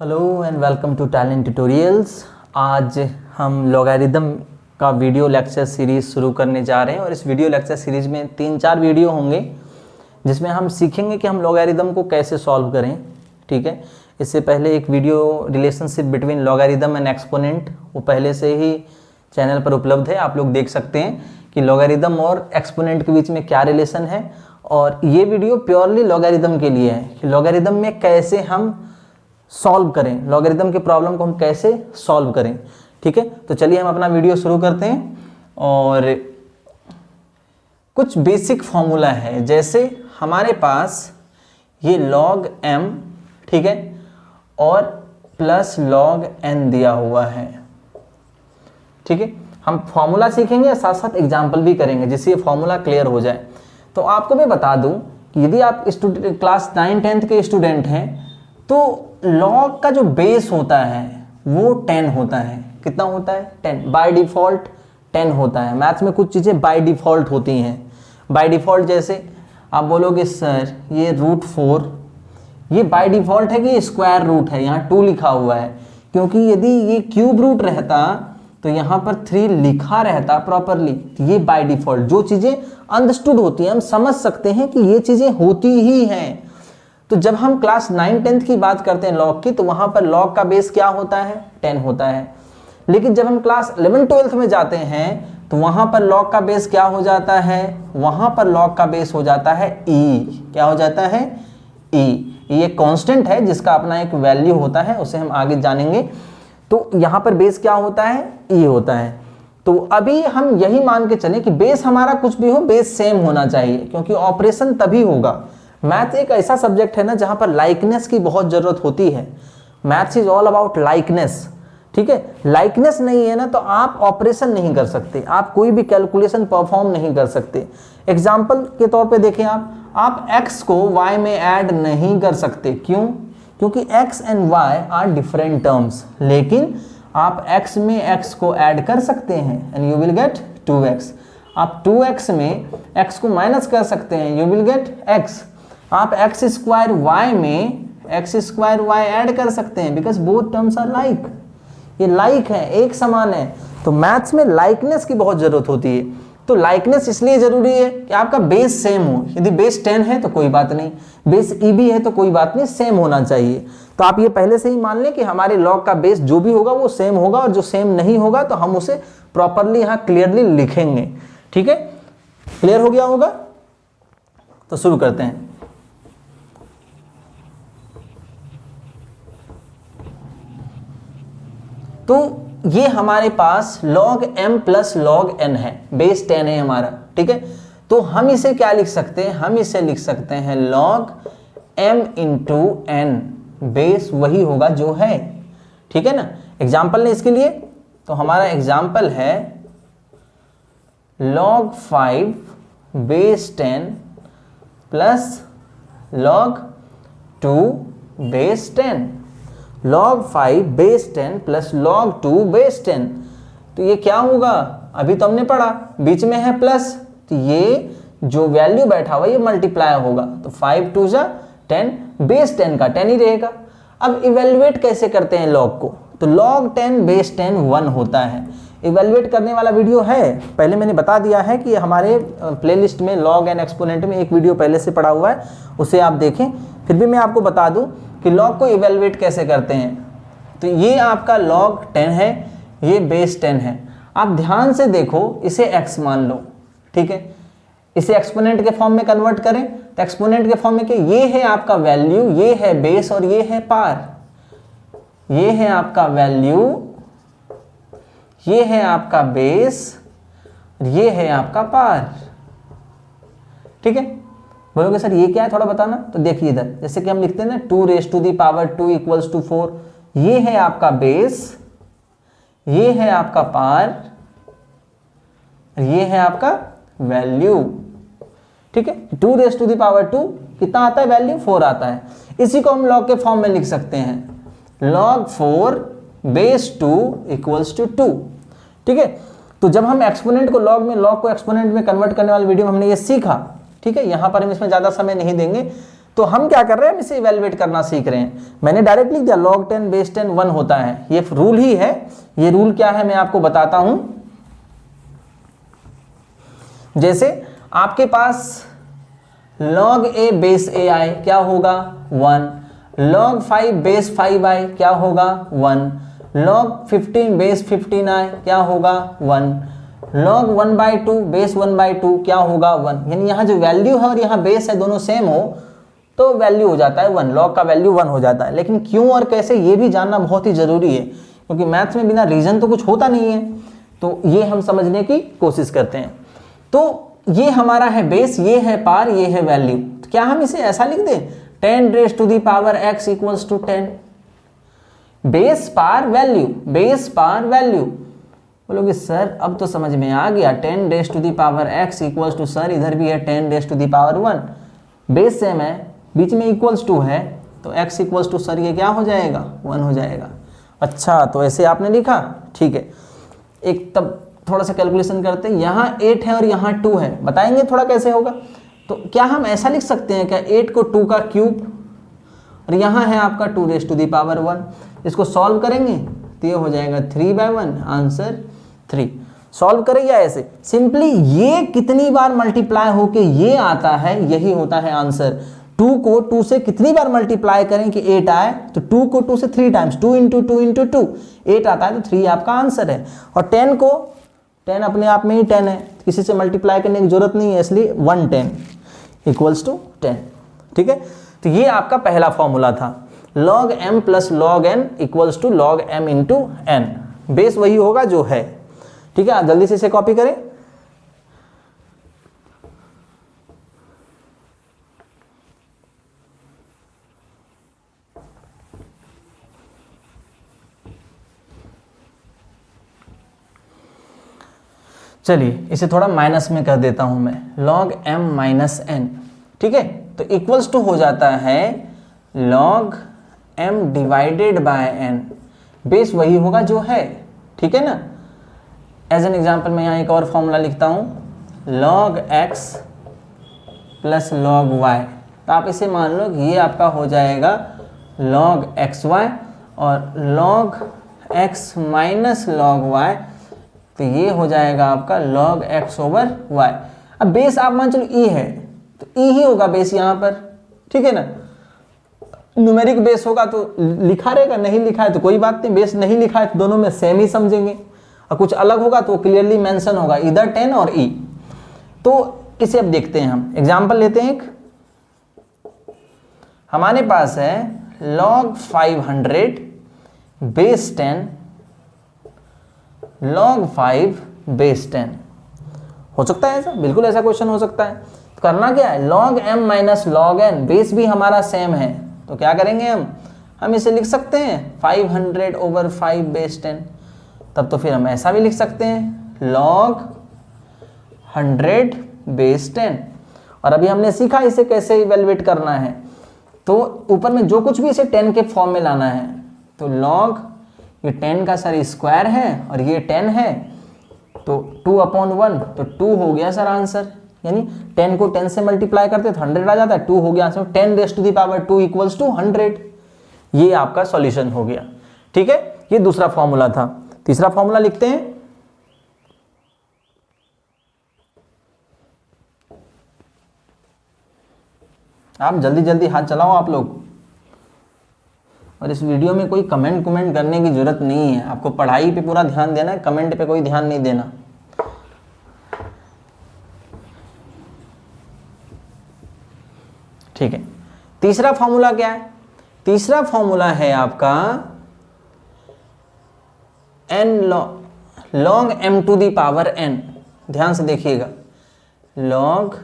Hello and welcome to Talent Tutorials. आज हम logarithm का वीडियो लेक्चर सीरीज़ शुरू करने जा रहे हैं और इस वीडियो लेक्चर सीरीज़ में 3-4 वीडियो होंगे जिसमें हम सीखेंगे कि हम लॉगरिदम को कैसे सॉल्व करें। ठीक है, इससे पहले एक video relationship between logarithm and exponent वो पहले से ही चैनल पर उपलब्ध है, आप लोग देख सकते हैं कि लॉगरिदम और एक्सपोनेंट के बीच में क्या रिलेशन है। और ये वीडियो प्योरली लॉगरिदम के लिए है कि लॉगरिदम में कैसे हम सॉल्व करें, लॉगरिदम के प्रॉब्लम को हम कैसे सॉल्व करें। ठीक है, तो चलिए हम अपना वीडियो शुरू करते हैं। और कुछ बेसिक फॉर्मूला है, जैसे हमारे पास ये log m, ठीक है, और प्लस log n दिया हुआ है। ठीक है, हम फॉर्मूला सीखेंगे साथ साथ एग्जाम्पल भी करेंगे जिससे ये फॉर्मूला क्लियर हो जाए। तो आपको मैं बता दूं कि यदि आप क्लास 9-10 के स्टूडेंट हैं तो log का जो बेस होता है वो 10 होता है। कितना होता है? 10। बाय डिफ़ॉल्ट 10 होता है। मैथ्स में कुछ चीज़ें बाय डिफ़ॉल्ट होती हैं। बाय डिफ़ॉल्ट जैसे आप बोलोगे सर ये √4, ये बाय डिफ़ॉल्ट है कि ये स्क्वायर रूट है, यहाँ 2 लिखा हुआ है, क्योंकि यदि ये क्यूब रूट रहता तो यहाँ पर 3 लिखा रहता प्रॉपरली। ये बाय डिफ़ॉल्ट जो चीज़ें अंडरस्टूड होती हैं, हम समझ सकते हैं कि ये चीज़ें होती ही हैं। तो जब हम क्लास 9-10 की बात करते हैं log की, तो वहाँ पर log का बेस क्या होता है? 10 होता है। लेकिन जब हम क्लास 11-12 में जाते हैं तो वहाँ पर log का बेस क्या हो जाता है? वहाँ पर log का बेस हो जाता है e। क्या हो जाता है? e। ये कांस्टेंट है जिसका अपना एक वैल्यू होता है, उसे हम आगे जानेंगे। तो यहाँ पर बेस क्या होता है? e होता है। तो अभी हम यही मान के चलें कि बेस हमारा कुछ भी हो, बेस सेम होना चाहिए, क्योंकि ऑपरेशन तभी होगा। मैथ एक ऐसा सब्जेक्ट है ना जहाँ पर लाइकनेस की बहुत ज़रूरत होती है। Maths is all about likeness. ठीक है, लाइकनेस नहीं है ना तो आप ऑपरेशन नहीं कर सकते, आप कोई भी कैलकुलेशन परफॉर्म नहीं कर सकते। एग्जाम्पल के तौर पे देखें, आप x को y में ऐड नहीं कर सकते। क्यों? क्योंकि x and y are different terms. लेकिन आप x में x को ऐड कर सकते हैं and you will gate 2x। आप 2x में x को माइनस कर सकते हैं, यू विल गेट x। आप x स्क्वायर y में x स्क्वायर y ऐड कर सकते हैं, because both terms are like. ये लाइक है, एक समान है। तो मैथ्स में लाइकनेस की बहुत जरूरत होती है। तो लाइकनेस इसलिए जरूरी है कि आपका बेस सेम हो। यदि बेस 10 है तो कोई बात नहीं, बेस e भी है तो कोई बात नहीं, सेम होना चाहिए। तो आप ये पहले से ही मान लें कि हमारे log का बेस जो भी होगा वो सेम होगा, और जो सेम नहीं होगा तो हम उसे प्रॉपरली यहाँ क्लियरली लिखेंगे। ठीक है, क्लियर हो गया होगा? तो शुरू करते हैं। तो ये हमारे पास log m plus log n है, बेस 10 है हमारा। ठीक है, तो हम इसे क्या लिख सकते हैं? हम इसे लिख सकते हैं log m into n, base वही होगा जो है। ठीक है ना। एग्जाम्पल है इसके लिए, तो हमारा एग्जाम्पल है log 5 base 10 plus log 2 base 10। log 5 base 10 plus log 2 base 10। तो ये क्या होगा? अभी तो हमने पढ़ा, बीच में है प्लस, तो ये जो वैल्यू बैठा हुआ ये मल्टीप्लाई होगा। तो 5 2 जा 10, बेस 10 का 10 ही रहेगा। अब इवेल्युएट कैसे करते हैं log को? तो log 10 बेस 10 1 होता है। इवेल्युएट करने वाला वीडियो है, पहले मैंने बता दिया है कि हमारे प्लेलिस्ट में log एंड एक्सपोनेंट में एक वीडियो पहले से पड़ा हुआ है, उसे आप देखें। फिर भी मैं आपको बता दूं कि log को इवेल्युएट कैसे करते हैं। तो ये आपका log 10 है, ये बेस 10 है। आप ध्यान से देखो, इसे x मान लो। ठीक है, इसे एक्सपोनेंट के फॉर्म में कन्वर्ट करें तो एक्सपोनेंट के फॉर्म में क्या? ये है आपका वैल्यू, ये है बेस और ये है पार। ये है आपका वैल्यू, ये है आपका बेस, ये है आपका पार। ठीक है, बोलोगे सर ये क्या है, थोड़ा बताना। तो देखिए इधर, जैसे कि हम लिखते हैं ना 2⁻² इक्वल्स टू 4, ये है आपका बेस, ये है आपका पार, ये है आपका वैल्यू। ठीक है, 2⁻² कितना आता है वैल्यू? 4 आता है। इसी को हम log के फॉर्म में लिख सकते हैं, log 4 बेस 2 इक्वल्स टू 2। ठीक है, तो जब हम एक्सपोनेंट को log में, log को एक्सपोनेंट में कन्वर्ट करने वाले वीडियो में हमने ये सीखा। ठीक है, यहाँ पर हम इसमें ज़्यादा समय नहीं देंगे। तो हम क्या कर रहे हैं, हम इसे इवेलुएट करना सीख रहे हैं। मैंने डायरेक्ट लिख दिया log 10 बेस 10 1 होता है, ये रूल ही है। ये रूल क्या है मैं आपको बताता हूं। जैसे आपके पास log a बेस a आए क्या होगा 1, log 5 बेस 5 आए क्या होगा 1, log 15 बेस 15 आए क्या होगा 1, log 1/2 बेस 1/2 क्या होगा 1। यानी यहाँ जो वैल्यू है और यहाँ बेस है दोनों सेम हो तो वैल्यू हो जाता है 1, log का वैल्यू 1 हो जाता है। लेकिन क्यों और कैसे ये भी जानना बहुत ही जरूरी है, क्योंकि मैथ्स में बिना रीजन तो कुछ होता नहीं है। तो ये हम समझने की कोशिश करते हैं। तो ये हमारा है बेस, ये है पार, ये है वैल्यू। तो क्या हम इसे ऐसा लिख दें 10 raise to the power x equals to 10, base पार वैल्यू, बेस पार वैल्यू। बोलोगे सर अब तो समझ में आ गया, 10 raise to the power x equals to, sir इधर भी है 10 raise to the power 1, base same है, बीच में इक्वल्स टू है, तो x इक्वल्स टू सर ये क्या हो जाएगा 1 हो जाएगा। अच्छा तो ऐसे आपने लिखा, ठीक है। एक तब थोड़ा सा कैलकुलेशन करते हैं, यहाँ 8 है और यहाँ 2 है, बताएंगे थोड़ा कैसे होगा। तो क्या हम ऐसा लिख सकते हैं क्या 8 को 2 का क्यूब, और यहाँ है आपका 2 रेज़ टू दी पावर 1, इसको सॉल्व करेंगे तो ये हो जाएगा 3/1, आंसर 3। सॉल्व करें या ऐसे सिंपली, ये कितनी बार मल्टीप्लाई होके ये आता है, यही होता है आंसर। 2 को 2 से कितनी बार मल्टीप्लाई करें कि 8 आए, तो 2 को 2 से 3 टाइम्स, 2 × 2 × 2 8 आता है, तो 3 आपका आंसर है। और 10 को, 10 अपने आप में ही 10 है, किसी से मल्टीप्लाई करने की जरूरत नहीं है, इसलिए 110 इक्वल्स टू 10। ठीक है, तो ये आपका पहला फॉर्मूला था, log m plus log n equals to log m into n। Base वही होगा जो है। ठीक है, आप जल्दी से इसे कॉपी करें। चलिए इसे थोड़ा माइनस में कर देता हूं मैं, log m माइनस n। ठीक है, तो इक्वल्स टू हो जाता है log m divided by n, base वही होगा जो है। ठीक है ना। एज एन एग्जाम्पल मैं यहाँ एक और फॉर्मूला लिखता हूँ, log x plus log y। तो आप इसे मान लो कि ये आपका हो जाएगा log xy, और log x minus log y, तो ये हो जाएगा आपका log x ओवर y। अब बेस आप मान चलो e है, तो e ही होगा बेस यहाँ पर। ठीक है ना, न्यूमेरिक बेस होगा तो लिखा रहेगा, नहीं लिखा है तो कोई बात नहीं, बेस नहीं लिखा है तो दोनों में सेम ही समझेंगे, और कुछ अलग होगा तो क्लियरली मेंशन होगा, इधर 10 और e। तो इसे अब देखते हैं, हम एग्जांपल लेते हैं एक। हमारे पास है log 500 बेस 10, log 5 बेस 10। हो सकता है ऐसा, बिल्कुल ऐसा क्वेश्चन हो सकता है। तो करना क्या है, log m minus log n, base भी हमारा सेम है, तो क्या करेंगे हम इसे लिख सकते हैं 500 ओवर 5 बेस 10। तब तो फिर हम ऐसा भी लिख सकते हैं log 100 बेस 10। और अभी हमने सीखा इसे कैसे इवेलुएट करना है, तो ऊपर में जो कुछ भी इसे 10 के फॉर्म में लाना है, तो log ये 10 का सर स्क्वायर है और ये 10 है, तो 2/1, तो 2 हो गया सर आंसर। यानी 10 को 10 से मल्टीप्लाई करते तो 100 आ जाता है, 2 हो गया answer. 10 raise to the power 2 equals to 100, ये आपका सॉल्यूशन हो गया। ठीक है, ये दूसरा फॉर्मूला था। तीसरा फॉर्मूला लिखते हैं, आप जल्दी जल्दी हाथ चलाओ आप लोग, और इस वीडियो में कोई कमेंट करने की जरूरत नहीं है, आपको पढ़ाई पे पूरा ध्यान देना है, कमेंट पे कोई ध्यान नहीं देना। ठीक है, तीसरा फॉर्मूला क्या है, तीसरा फॉर्मूला है आपका n log m to the power n। ध्यान से देखिएगा, log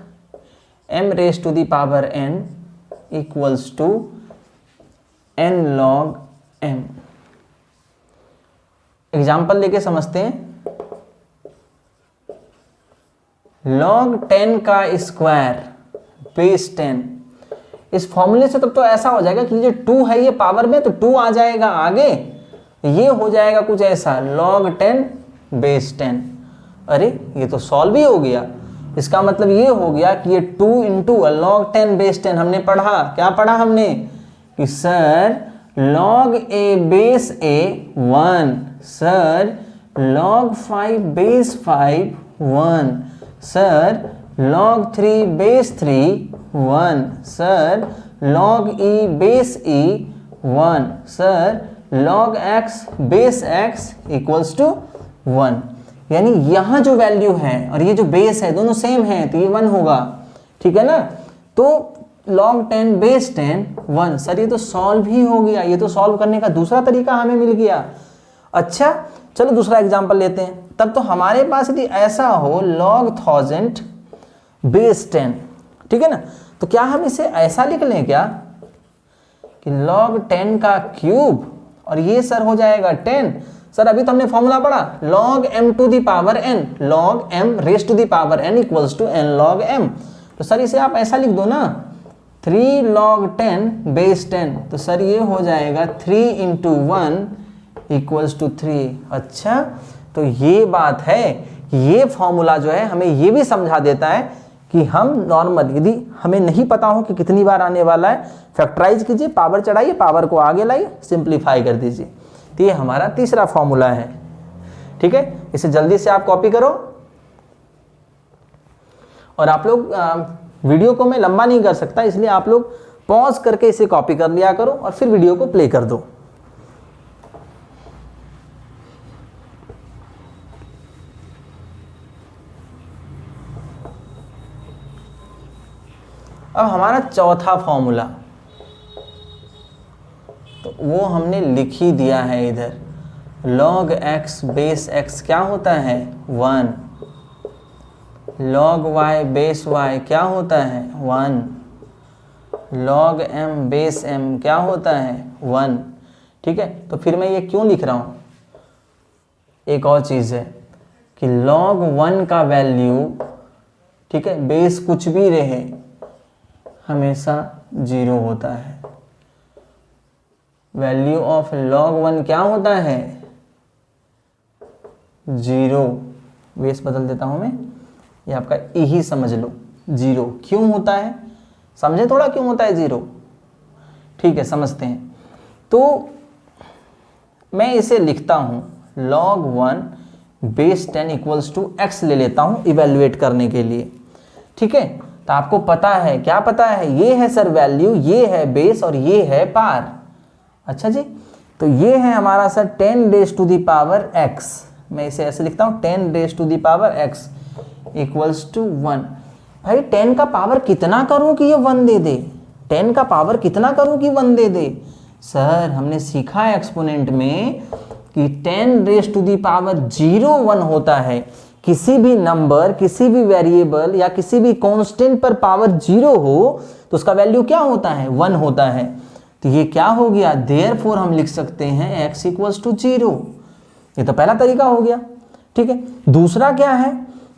m raise to the power n equals to n log m। Example लेके समझते हैं, log 10 का स्क्वायर बेस 10। इस फॉर्मूले से तब तो ऐसा हो जाएगा कि जो 2 है ये पावर में, तो 2 आ जाएगा आगे, ये हो जाएगा कुछ ऐसा log 10 बेस 10। अरे ये तो सॉल्व ही हो गया। इसका मतलब ये हो गया कि ये 2 इंटू लॉग 10 बेस 10 हमने पढ़ा, क्या पढ़ा हमने कि sir log a base a 1, sir log 5 base 5 1, sir log 3 base 3 1, sir log e base e 1, sir log x base x equals to 1। यानी यहाँ जो वैल्यू है और ये जो बेस है दोनों सेम है तो ये 1 होगा, ठीक है ना। तो log 10 बेस 10 1, सर ये तो सॉल्व ही हो गया, ये तो सॉल्व करने का दूसरा तरीका हमें मिल गया। अच्छा चलो दूसरा एग्जांपल लेते हैं। तब तो हमारे पास यदि ऐसा हो log 1000 बेस 10, ठीक है ना, तो क्या हम इसे ऐसा लिख लें क्या कि log 10 का क्यूब और ये सर हो जाएगा 10। सर अभी तो हमने फॉर्मूला पढ़ा log m to the power n, log m raise to the power n equals to n log m। तो सर इसे आप ऐसा लिख दो ना 3 log 10 बेस 10, तो सर ये हो जाएगा 3 इंटू 1 इक्वल्स टू 3। अच्छा तो ये बात है, ये फॉर्मूला जो है हमें ये भी समझा देता है कि हम नॉर्मल यदि हमें नहीं पता हो कि कितनी बार आने वाला है, फैक्टराइज कीजिए, पावर चढ़ाइए, पावर को आगे लाइए, सिंप्लीफाई कर दीजिए। तो ये हमारा तीसरा फॉर्मूला है, ठीक है। इसे जल्दी से आप कॉपी करो और आप लोग वीडियो को मैं लंबा नहीं कर सकता इसलिए आप लोग पॉज करके इसे कॉपी कर लिया करो और फिर वीडियो को प्ले कर दो। अब हमारा चौथा फॉर्मूला तो वो हमने लिख ही दिया है इधर, log x बेस x क्या होता है 1, log y बेस y क्या होता है 1, log m बेस m क्या होता है 1, ठीक है। तो फिर मैं ये क्यों लिख रहा हूँ, एक और चीज़ है कि log 1 का वैल्यू, ठीक है, बेस कुछ भी रहे हमेशा 0 होता है। वैल्यू ऑफ log 1 क्या होता है 0। बेस बदल देता हूं मैं, ये आपका ई ही समझ लो 0 क्यों होता है, समझे थोड़ा क्यों होता है 0, ठीक है समझते हैं। तो मैं इसे लिखता हूं log 1 base 10 equals to x ले लेता हूं इवेल्युएट करने के लिए, ठीक है। तो आपको पता है, क्या पता है, ये है सर वैल्यू, ये है बेस और ये है पार। अच्छा जी, तो ये है हमारा sir 10 raise to the power x, मैं इसे ऐसे लिखता हूँ 10 raise to the power x equals to 1। भाई 10 का पावर कितना करूँ कि ये 1 दे दे, 10 का पावर कितना करूँ कि 1 दे दे। सर हमने सीखा है एक्सपोनेंट में कि 10 रेज़ टू दी पावर 0 1 होता है। किसी भी नंबर, किसी भी वेरिएबल या किसी भी कांस्टेंट पर पावर 0 हो तो उसका वैल्यू क्या होता है 1 होता है। तो ये क्या हो गया, देयरफॉर हम लिख सकते हैं x इक्वल्स टू 0। ये तो पहला तरीका हो गया, ठीक है। दूसरा क्या है,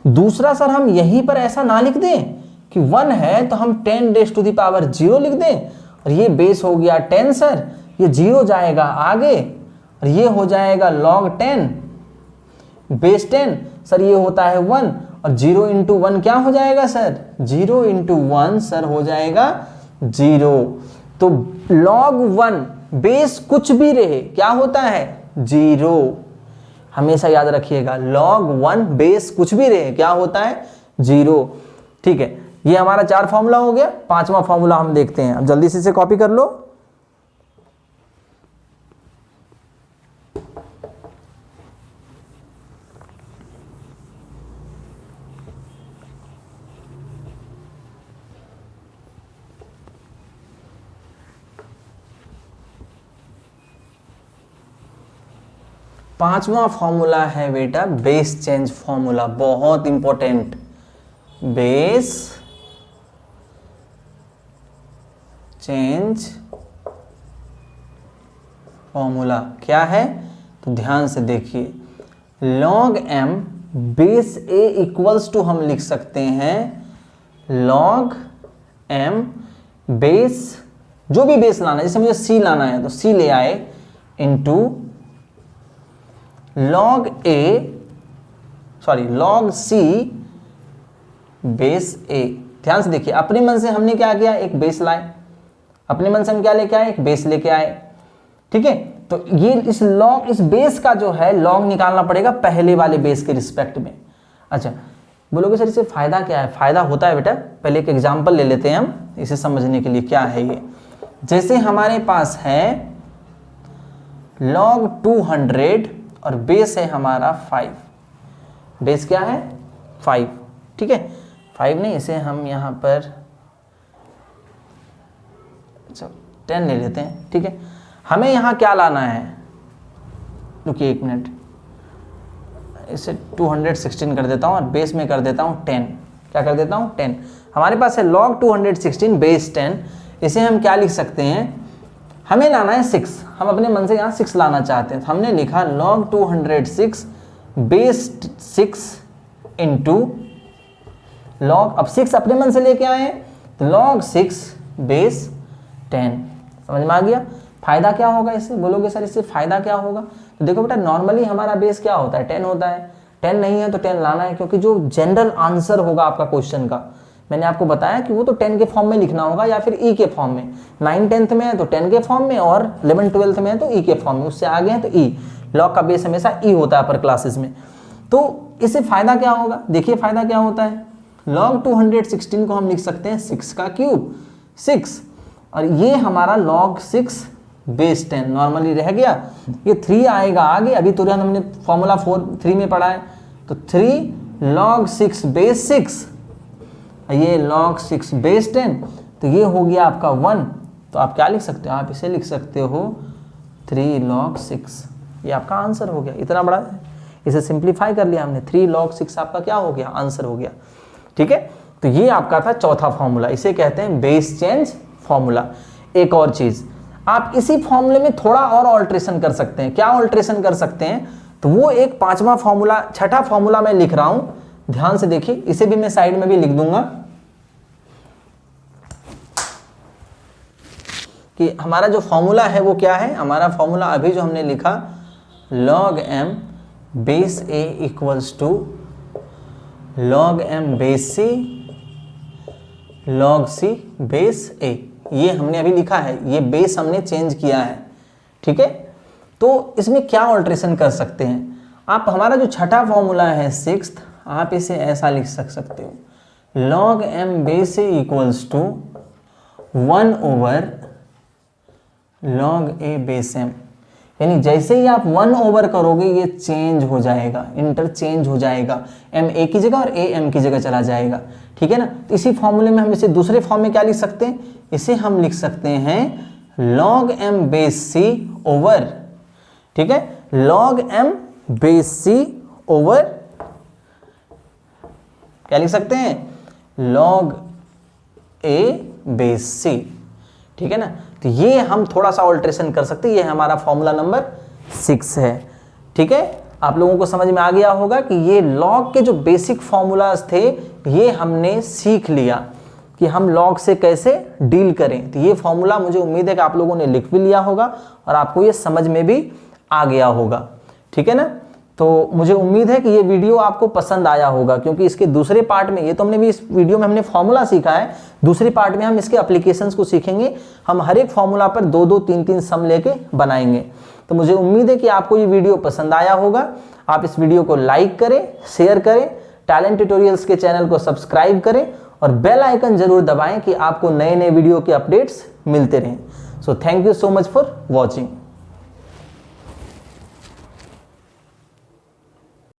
दूसरा सर हम यहीं पर ऐसा ना लिख दें कि 1 है तो हम 10 रेज़ टू दी पावर 0 लिख दें और ये बेस हो गया 10 सर, ये 0 जाएगा आगे और ये हो जाएगा log 10 बेस 10 सर, ये होता है 1 और 0 इंटू 1 क्या हो जाएगा सर, 0 इंटू 1 सर हो जाएगा 0। तो log 1 बेस कुछ भी रहे क्या होता है 0, हमेशा याद रखिएगा log 1 बेस कुछ भी रहे क्या होता है 0, ठीक है। ये हमारा 4 फॉर्मूला हो गया। 5वां फॉर्मूला हम देखते हैं, अब जल्दी से इसे कॉपी कर लो। पांचवा फॉर्मूला है बेटा बेस चेंज फॉर्मूला, बहुत इंपॉर्टेंट। बेस चेंज फॉर्मूला क्या है तो ध्यान से देखिए, log m base a equals to हम लिख सकते हैं log m बेस, जो भी बेस लाना है, जैसे मुझे c लाना है तो c ले आए इंटू log c बेस ए। ध्यान से देखिए, अपने मन से हमने क्या किया, एक बेस लाए, अपने मन से हम क्या लेके आए, एक बेस लेके आए, ठीक है। तो ये इस बेस का जो है लॉग निकालना पड़ेगा पहले वाले बेस के रिस्पेक्ट में। अच्छा, बोलोगे सर इससे फायदा क्या है? फायदा होता है बेटा, पहले एक एग्जांपल ले लेते हैं हम इसे समझने के लिए। क्या है ये? जैसे हमारे पास है log 200 और बेस है हमारा 5। बेस क्या है? 5, ठीक है। 5 नहीं, इसे हम यहाँ पर 10 ले लेते हैं, ठीक है। हमें यहाँ क्या लाना है, रुकिए एक मिनट, इसे 216 कर देता हूँ और बेस में कर देता हूँ 10। क्या कर देता हूँ? 10। हमारे पास है log 216 बेस 10। इसे हम क्या लिख सकते हैं, हमें लाना है 6। हम अपने मन से यहाँ 6 लाना चाहते हैं, तो हमने लिखा log 206 बेस 6 इंटू log, अब 6 अपने मन से लेके आए हैं तो log 6 बेस 10। समझ में आ गया? फायदा क्या होगा इससे? बोलोगे सर इससे फायदा क्या होगा? तो देखो बेटा, नॉर्मली हमारा बेस क्या होता है? 10 होता है। 10 नहीं है तो 10 लाना है, क्योंकि जो जनरल आंसर होगा आपका क्वेश्चन का, मैंने आपको बताया कि वो तो 10 के फॉर्म में लिखना होगा या फिर ई के फॉर्म में। 9 10th में है तो 10 के फॉर्म में, और 11 12th में है तो ई के फॉर्म में, उससे आगे है तो ई। लॉग का बेस हमेशा ई होता है अपर क्लासेस में। तो इससे फायदा क्या होगा? देखिए फायदा क्या होता है, log 216 को हम लिख सकते हैं 6 का क्यूब 6, और ये हमारा log 6 बेस 10 नॉर्मली रह गया। ये 3 आएगा आगे, अभी तुरंत हमने फॉर्मूला 3 में पढ़ा है, तो 3 log 6 बेस 6, ये log 6 बेस 10, तो ये हो गया आपका 1। तो आप क्या लिख सकते हो, आप इसे लिख सकते हो 3 log 6। ये आपका आंसर हो गया। इतना बड़ा है, इसे सिंप्लीफाई कर लिया हमने, 3 log 6 आपका क्या हो गया, आंसर हो गया, ठीक है। तो ये आपका था चौथा फॉर्मूला, इसे कहते हैं बेस चेंज फॉर्मूला। एक और चीज, आप इसी फॉर्मूले में थोड़ा और ऑल्ट्रेशन कर सकते हैं। क्या ऑल्ट्रेशन कर सकते हैं? तो वो एक पांचवा फॉर्मूला, छठा फॉर्मूला मैं लिख रहा हूं, ध्यान से देखिए, इसे भी मैं साइड में भी लिख दूंगा कि हमारा जो फॉर्मूला है वो क्या है। हमारा फॉर्मूला अभी जो हमने लिखा, log m base a equals to log m base c log c base a, ये हमने अभी लिखा है, ये बेस हमने चेंज किया है, ठीक है। तो इसमें क्या ऑल्ट्रेशन कर सकते हैं आप? हमारा जो छठा फॉर्मूला है 6th, आप इसे ऐसा लिख सकते हो, log m base a equals to 1 over log a base m। यानी जैसे ही आप 1 ओवर करोगे ये चेंज हो जाएगा, इंटरचेंज हो जाएगा, m a की जगह और a m की जगह चला जाएगा, ठीक है ना। तो इसी फॉर्मूले में हम इसे दूसरे फॉर्म में क्या लिख सकते हैं, इसे हम लिख सकते हैं log m base c over, ठीक है, log m base c over, क्या लिख सकते हैं, log a बेस c, ठीक है ना। तो ये हम थोड़ा सा ऑल्ट्रेशन कर सकते हैं। ये हमारा फॉर्मूला नंबर 6 है, ठीक है। आप लोगों को समझ में आ गया होगा कि ये लॉग के जो बेसिक फॉर्मूलाज थे ये हमने सीख लिया कि हम लॉग से कैसे डील करें। तो ये फॉर्मूला मुझे उम्मीद है कि आप लोगों ने लिख भी लिया होगा और आपको ये समझ में भी आ गया होगा, ठीक है ना। तो मुझे उम्मीद है कि ये वीडियो आपको पसंद आया होगा, क्योंकि इसके दूसरे पार्ट में, ये तो हमने भी इस वीडियो में हमने फॉर्मूला सीखा है, दूसरे पार्ट में हम इसके एप्लीकेशंस को सीखेंगे। हम हर एक फॉर्मूला पर 2-2 3-3 सम लेके बनाएंगे। तो मुझे उम्मीद है कि आपको ये वीडियो पसंद आया होगा। आप इस वीडियो को लाइक करें, शेयर करें, टैलेंट ट्यूटोरियल्स के चैनल को सब्सक्राइब करें और बेल आइकन जरूर दबाएं कि आपको नए नए वीडियो के अपडेट्स मिलते रहें। So thank you so much for watching.